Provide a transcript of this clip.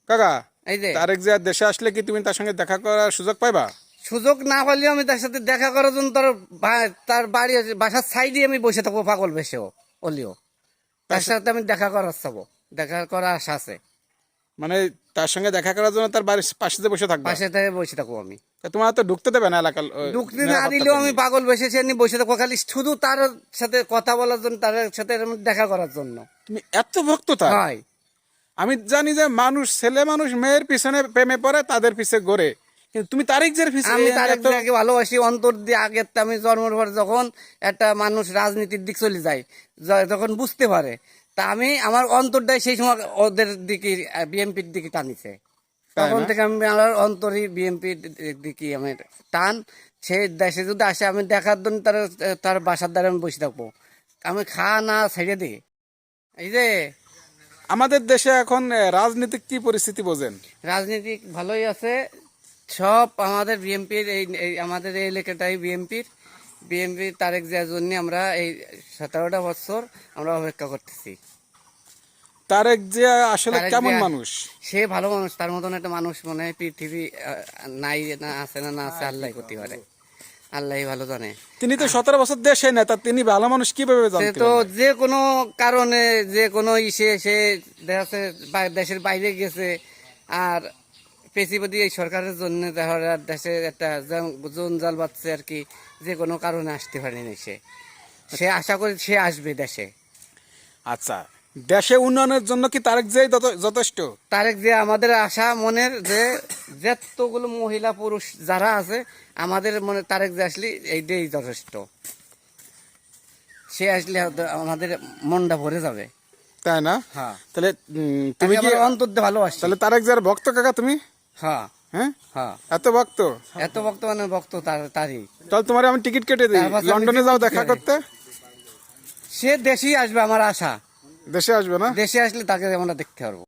কাকা, এই যে তারেক জিয়া দেশে আসলে কি তুমি তার সঙ্গে দেখা করার সুযোগ পাইবা? সুযোগ না পাইলেও আমি তার সাথে দেখা করার জন্য তার বাড়ি আছে, বাসার সাইডে আমি বসে থাকবো পাগল বেশেও হলেও তার সাথে আমি দেখা করার চাবো, দেখা করার আশা আছে। মানে তার সঙ্গে দেখা করার জন্য তার বাড়ির পাশে যে বসে থাকবা? পাশে থেকে বসে থাকবো আমি। তা তোমার তো ঢুকতে দেবে না এলাকার ঢুকতে না নিরাপত্তা দিলেও আমি কর্মী? পাগল বেশে নিয়ে বসে থাকবো, খালি শুধু তার সাথে কথা বলার জন্য, তার সাথে আমি দেখা করার জন্য। তুমি এত ভক্ত তার? হয়। আমি জানি যে মানুষ, ছেলে মানুষ মেয়ের পিছনে প্রেমে পড়ে, তাদের পিছে ঘোরে, কিন্তু তুমি তারেক জিয়ার পিছনে আমি তারেক এত- জিয়াকে ভালোবাসি অন্তর দিয়ে। আগে তো আমি জন্মের পর যখন একটা মানুষ রাজনীতির দিক চলে যায়, যখন বুঝতে পারে, তা আমি আমার অন্তরটাই সেই সময় ওদের দিকে, বিএনপির দিকে টানিছে। তাই তখন না? থেকে আমি আমার অন্তরই বিএনপির দিকে আমার টান। সে দেশে যদি আসে আমি দেখার জন্য তার বাসার দ্বারা আমি বসে থাকবো, আমি খাওয়া না ছেড়ে দিই। এই যে আমাদের দেশে এখন রাজনীতিক কি পরিস্থিতি বোঝেন? রাজনীতি ভালোই আছে, সব আমাদের বিএনপির, আমাদের এই এলাকাটাই বিএনপি তারেক জিয়ার জন্য আমরা এই 17টা বছর আমরা অপেক্ষা করতেছি। তারেক জিয়া আসলে তারেক কেমন জিয়া মানুষ? সে ভালো মানুষ, তার মতন একটা মানুষ মনে হয় পৃথিবী নাই, না আছে, না আছে আল্লাহ করতে পারে, আল্লাহ ভালো জানে। তিনি তো 17 বছর দেশে নেতা, তিনি ভালো মানুষ কিভাবে সে জানতে তো পারলেন? যে কোনো কারণে, যে কোনো সে দেখা যাচ্ছে দেশের বাইরে গেছে, আর পেশিবাদী এই সরকারের জন্য দেখা যায় দেশে একটা জঞ্জাল বাঁধছে আর কি, যে কোনো কারণে আসতে পারেনি সে আশা করি সে আসবে দেশে। আচ্ছা, দেশে উন্নয়নের জন্য কি তারেক জিয়াই যথেষ্ট? তারেক যে আমাদের আশা মনের, যে যতগুলো মহিলা পুরুষ যারা আছে আমাদের মনে, তারেক যে আসলে এইটাই যথেষ্ট। সে আসলে হয়তো আমাদের মনটা ভরে যাবে। তাই না? হ্যাঁ, তাহলে তুমি কি অন্তর দিয়ে ভালোবাসি। তাহলে তারেক জিয়ার ভক্ত কাকা তুমি? হ্যাঁ হ্যাঁ, হ্যাঁ, এত ভক্ত? এত ভক্ত মানে ভক্ত তারই। তাহলে তোমার আমি টিকিট কেটে দিই, তার পাশে আমি লন্ডনে যাও দেখা টিকিট করতে। সে দেশেই আসবে আমার আশা। দেশে আসবে না? দেশে আসলে তাকে আমরা দেখতে পারবো।